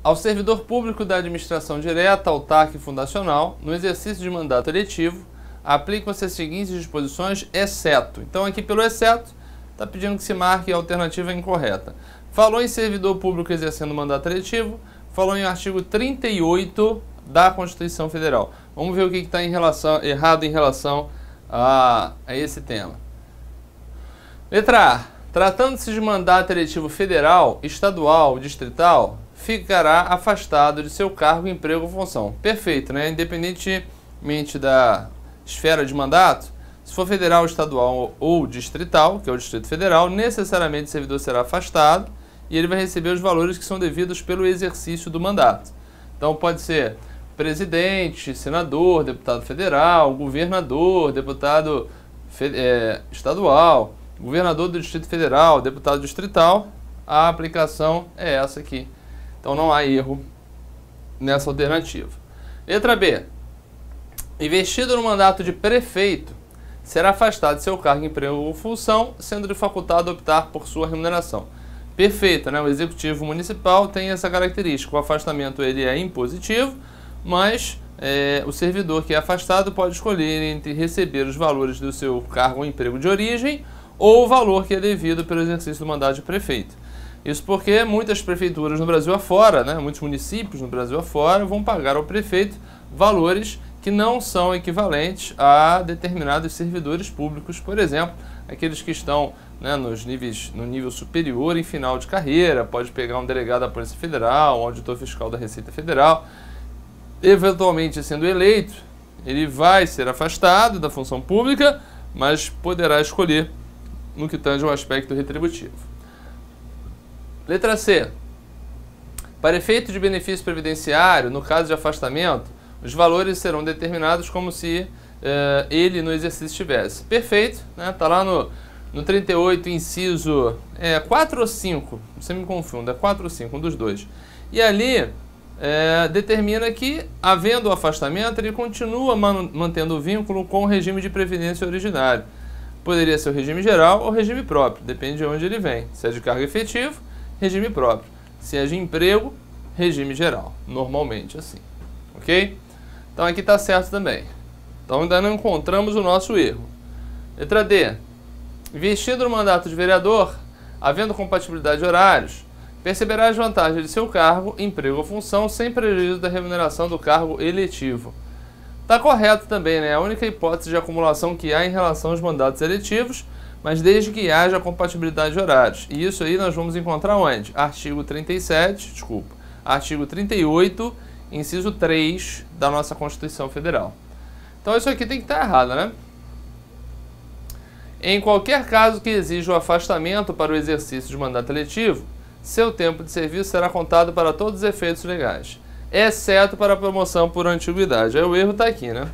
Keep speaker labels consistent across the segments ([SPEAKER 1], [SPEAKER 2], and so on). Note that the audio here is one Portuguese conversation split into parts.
[SPEAKER 1] Ao servidor público da administração direta, autárquica e fundacional, no exercício de mandato eletivo, aplicam-se as seguintes disposições, exceto. Então, aqui pelo exceto, está pedindo que se marque a alternativa incorreta. Falou em servidor público exercendo mandato eletivo, falou em artigo 38 da Constituição Federal. Vamos ver o que está errado em relação a esse tema. Letra A. Tratando-se de mandato eletivo federal, estadual, distrital, ficará afastado de seu cargo, emprego ou função. Perfeito, né? Independentemente da esfera de mandato, se for federal, estadual ou distrital, que é o Distrito Federal, necessariamente o servidor será afastado e ele vai receber os valores que são devidos pelo exercício do mandato. Então pode ser presidente, senador, deputado federal, governador, deputado estadual, governador do Distrito Federal, deputado distrital. A aplicação é essa aqui. Então não há erro nessa alternativa. Letra B. Investido no mandato de prefeito, será afastado de seu cargo, emprego ou função, sendo-lhe facultado optar por sua remuneração. Perfeito, né? O executivo municipal tem essa característica. O afastamento ele é impositivo, mas o servidor que é afastado pode escolher entre receber os valores do seu cargo ou emprego de origem ou o valor que é devido pelo exercício do mandato de prefeito. Isso porque muitas prefeituras no Brasil afora, né? Muitos municípios no Brasil afora vão pagar ao prefeito valores que não são equivalentes a determinados servidores públicos, por exemplo, aqueles que estão, né, no nível superior em final de carreira, pode pegar um delegado da Polícia Federal, um auditor fiscal da Receita Federal, eventualmente sendo eleito, ele vai ser afastado da função pública, mas poderá escolher no que tange ao aspecto retributivo. Letra C. Para efeito de benefício previdenciário, no caso de afastamento, os valores serão determinados como se ele no exercício estivesse. Perfeito, né? Está lá no 38, inciso 4 ou 5, você me confunda, é 4 ou 5, um dos dois. E ali determina que, havendo o afastamento, ele continua mantendo o vínculo com o regime de previdência originário. Poderia ser o regime geral ou regime próprio, depende de onde ele vem. Se é de cargo efetivo, regime próprio. Se é de emprego, regime geral. Normalmente assim. Ok? Então aqui está certo também. Então ainda não encontramos o nosso erro. Letra D. Investido no mandato de vereador, havendo compatibilidade de horários, perceberá as vantagens de seu cargo, emprego ou função, sem prejuízo da remuneração do cargo eletivo. Está correto também, né? A única hipótese de acumulação que há em relação aos mandatos eletivos, mas desde que haja compatibilidade de horários. E isso aí nós vamos encontrar onde? Artigo 38, inciso 3 da nossa Constituição Federal. Então isso aqui tem que estar errado, né? Em qualquer caso que exija o afastamento para o exercício de mandato eletivo, seu tempo de serviço será contado para todos os efeitos legais, exceto para a promoção por antiguidade. Aí o erro está aqui, né?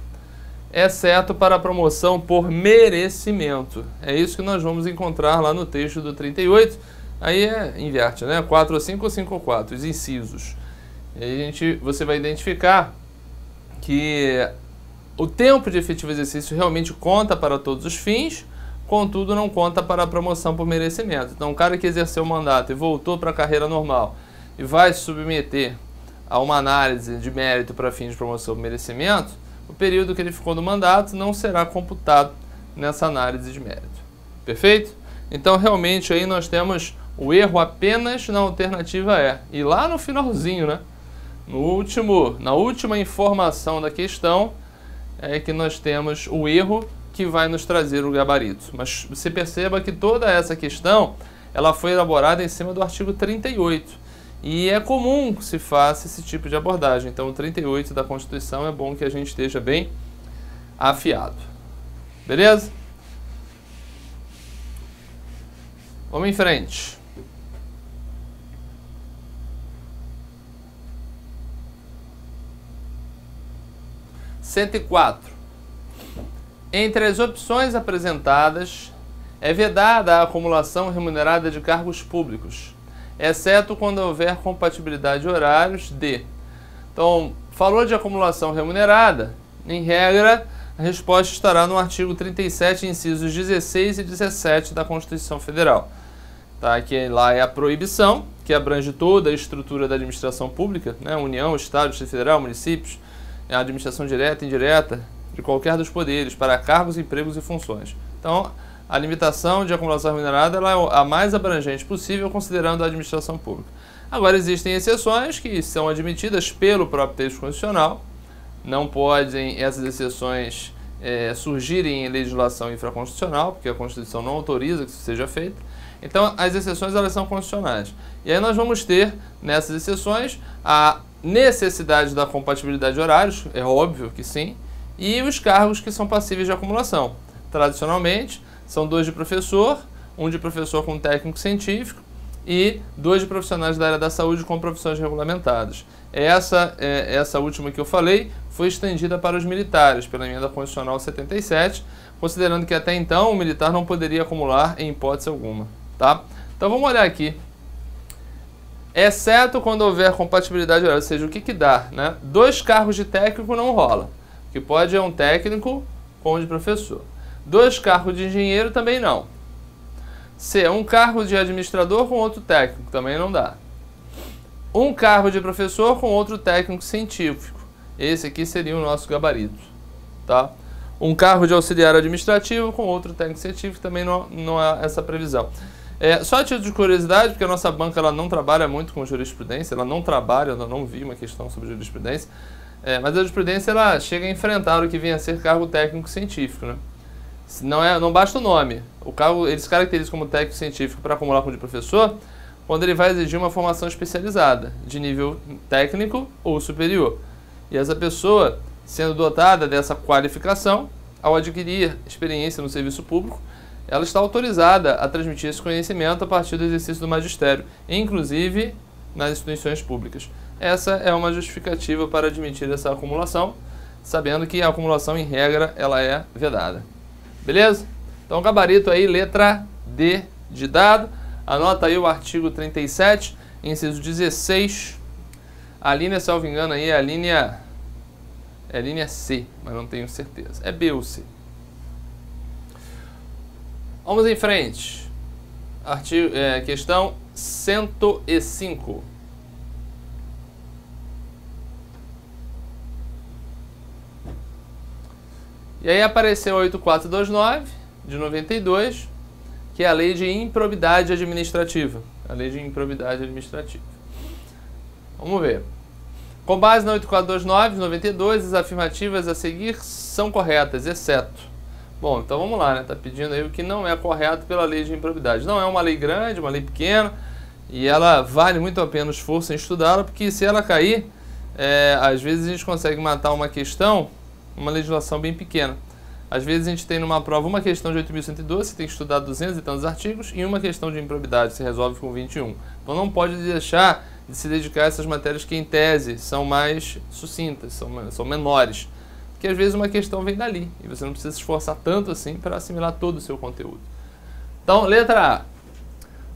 [SPEAKER 1] Exceto para a promoção por merecimento. É isso que nós vamos encontrar lá no texto do 38. Aí inverte, né? 4 ou 5 ou 5 ou 4, os incisos. E aí você vai identificar que o tempo de efetivo exercício realmente conta para todos os fins, contudo não conta para a promoção por merecimento. Então, o cara que exerceu o mandato e voltou para a carreira normal e vai se submeter a uma análise de mérito para fins de promoção por merecimento, o período que ele ficou no mandato não será computado nessa análise de mérito. Perfeito? Então, realmente, aí nós temos o erro apenas na alternativa E. E lá no finalzinho, né? Na última informação da questão, é que nós temos o erro que vai nos trazer o gabarito. Mas você perceba que toda essa questão, ela foi elaborada em cima do artigo 38. E é comum que se faça esse tipo de abordagem. Então, o 38 da Constituição é bom que a gente esteja bem afiado. Beleza? Vamos em frente. (104) Entre as opções apresentadas, é vedada a acumulação remunerada de cargos públicos, exceto quando houver compatibilidade de horários de... Então, falou de acumulação remunerada, em regra, a resposta estará no artigo 37, incisos 16 e 17 da Constituição Federal. Tá? Que lá é a proibição, que abrange toda a estrutura da administração pública, né? União, Estado, Distrito Federal, municípios, a administração direta e indireta de qualquer dos poderes, para cargos, empregos e funções. Então, a limitação de acumulação remunerada ela é a mais abrangente possível, considerando a administração pública. Agora, existem exceções que são admitidas pelo próprio texto constitucional. Não podem essas exceções surgirem em legislação infraconstitucional, porque a Constituição não autoriza que isso seja feito. Então, as exceções elas são constitucionais. E aí nós vamos ter, nessas exceções, a necessidade da compatibilidade de horários, é óbvio que sim, e os cargos que são passíveis de acumulação. Tradicionalmente, são 2 de professor, 1 de professor com técnico científico e 2 de profissionais da área da saúde com profissões regulamentadas. Essa última que eu falei foi estendida para os militares pela emenda constitucional 77, considerando que até então o militar não poderia acumular em hipótese alguma. Tá? Então vamos olhar aqui. Exceto quando houver compatibilidade horária, ou seja, o que dá? Né? 2 cargos de técnico não rola. O que pode é um técnico com um de professor. 2 cargos de engenheiro também não. C, 1 cargo de administrador com outro técnico, também não dá. 1 cargo de professor com outro técnico científico. Esse aqui seria o nosso gabarito. Tá? 1 cargo de auxiliar administrativo com outro técnico científico, também não há essa previsão. Só a título de curiosidade, porque a nossa banca ela não trabalha muito com jurisprudência, ela não trabalha, eu não vi uma questão sobre jurisprudência, mas a jurisprudência ela chega a enfrentar o que vem a ser cargo técnico científico. Né? Não basta o nome. O cargo, ele se caracteriza como técnico científico para acumular com o de professor quando ele vai exigir uma formação especializada, de nível técnico ou superior. E essa pessoa, sendo dotada dessa qualificação, ao adquirir experiência no serviço público, ela está autorizada a transmitir esse conhecimento a partir do exercício do magistério, inclusive nas instituições públicas. Essa é uma justificativa para admitir essa acumulação, sabendo que a acumulação, em regra, ela é vedada. Beleza? Então, gabarito aí, letra D de dado. Anota aí o artigo 37, inciso 16. A linha, salvo engano, aí é a linha... É linha C, mas não tenho certeza. É B ou C. Vamos em frente. Questão 105. E aí apareceu 8429, de 92, que é a lei de improbidade administrativa. A lei de improbidade administrativa. Vamos ver. Com base na 8429 de 92, as afirmativas a seguir são corretas, exceto. Bom, então vamos lá, né? Tá pedindo aí o que não é correto pela lei de improbidade. Não é uma lei grande, uma lei pequena, e ela vale muito a pena o esforço em estudá-la, porque se ela cair, às vezes a gente consegue matar uma questão, uma legislação bem pequena. Às vezes a gente tem numa prova uma questão de 8.112, você tem que estudar 200 e tantos artigos, e uma questão de improbidade, se resolve com 21. Então não pode deixar de se dedicar a essas matérias que, em tese, são mais sucintas, são menores. Porque às vezes uma questão vem dali, e você não precisa se esforçar tanto assim para assimilar todo o seu conteúdo. Então, letra A.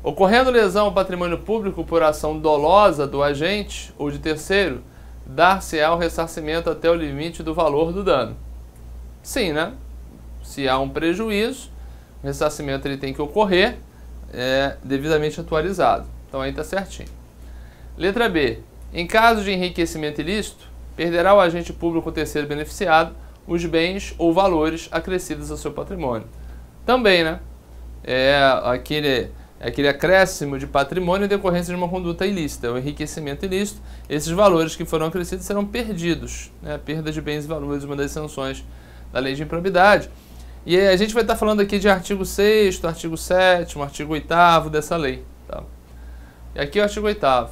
[SPEAKER 1] Ocorrendo lesão ao patrimônio público por ação dolosa do agente ou de terceiro, dar-se-á o ressarcimento até o limite do valor do dano. Sim, né? Se há um prejuízo, o ressarcimento ele tem que ocorrer devidamente atualizado. Então aí está certinho. Letra B. Em caso de enriquecimento ilícito, perderá o agente público ou terceiro beneficiado os bens ou valores acrescidos ao seu patrimônio. Também, né? Aquele acréscimo de patrimônio em decorrência de uma conduta ilícita, o enriquecimento ilícito. Esses valores que foram acrescidos serão perdidos, né? Perda de bens e valores, uma das sanções da lei de improbidade. E a gente vai estar falando aqui de artigo 6º, artigo 7º, artigo 8º dessa lei. Tá? E aqui o artigo 8º.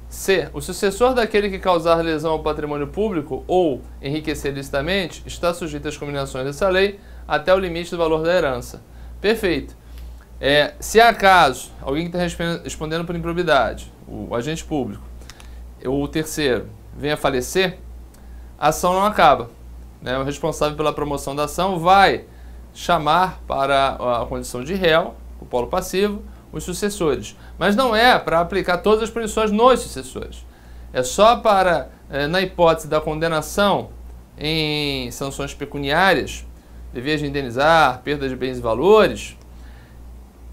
[SPEAKER 1] C. O sucessor daquele que causar lesão ao patrimônio público ou enriquecer ilicitamente está sujeito às combinações dessa lei até o limite do valor da herança. Perfeito. Se acaso alguém que está respondendo por improbidade, o agente público, ou o terceiro, venha a falecer, a ação não acaba. Né? O responsável pela promoção da ação vai chamar para a condição de réu, o polo passivo, os sucessores. Mas não é para aplicar todas as punições nos sucessores. É só para, na hipótese da condenação em sanções pecuniárias, dever de indenizar, perda de bens e valores,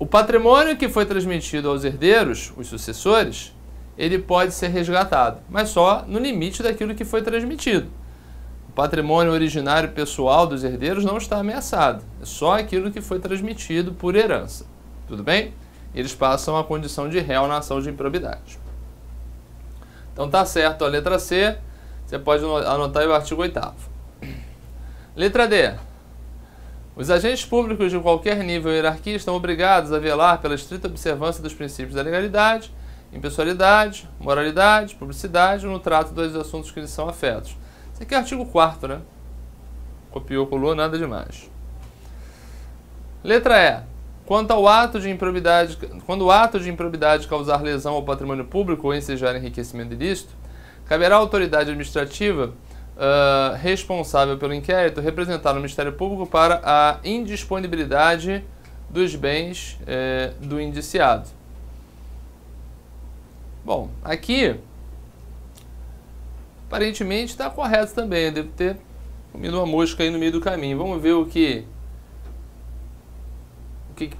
[SPEAKER 1] O patrimônio que foi transmitido aos herdeiros, os sucessores, ele pode ser resgatado, mas só no limite daquilo que foi transmitido. O patrimônio originário pessoal dos herdeiros não está ameaçado, é só aquilo que foi transmitido por herança. Tudo bem? Eles passam a condição de réu na ação de improbidade. Então tá certo a letra C, você pode anotar aí o artigo 8º. Letra D. Os agentes públicos de qualquer nível e hierarquia estão obrigados a velar pela estrita observância dos princípios da legalidade, impessoalidade, moralidade, publicidade no trato dos assuntos que lhes são afetos. Isso aqui é artigo 4º, né? Copiou, colou, nada demais. Letra E. Quando o ato de improbidade causar lesão ao patrimônio público ou ensejar enriquecimento ilícito, caberá à autoridade administrativa responsável pelo inquérito representar no Ministério Público para a indisponibilidade dos bens do indiciado. Bom, aqui aparentemente está correto também, eu devo ter comido uma mosca aí no meio do caminho. Vamos ver o que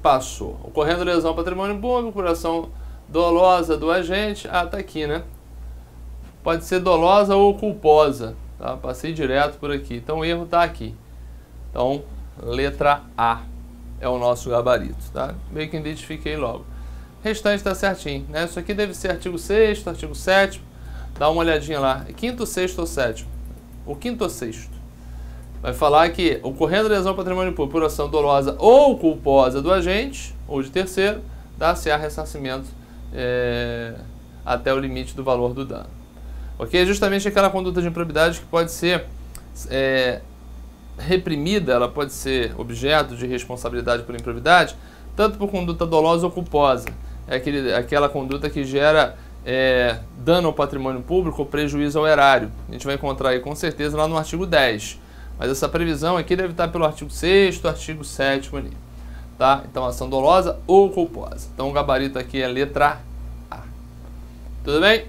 [SPEAKER 1] passou. Ocorrendo lesão ao patrimônio público por ação dolosa do agente. Ah, tá aqui, né? Pode ser dolosa ou culposa. Tá? Passei direto por aqui. Então o erro tá aqui. Então, letra A é o nosso gabarito, tá? Meio que identifiquei logo. O restante tá certinho, né? Isso aqui deve ser artigo 6º, artigo 7º. Dá uma olhadinha lá. 5º, 6º ou 7º? O 5º ou 6º? Vai falar que, ocorrendo lesão ao patrimônio público por ação dolosa ou culposa do agente, ou de terceiro, dá-se-á ressarcimento até o limite do valor do dano. Ok? É justamente aquela conduta de improbidade que pode ser reprimida, ela pode ser objeto de responsabilidade por improbidade, tanto por conduta dolosa ou culposa. É aquela conduta que gera dano ao patrimônio público ou prejuízo ao erário. A gente vai encontrar aí com certeza lá no artigo 10. Mas essa previsão aqui deve estar pelo artigo 6º, artigo 7º ali. Tá? Então, ação dolosa ou culposa. Então, o gabarito aqui é letra A. Tudo bem?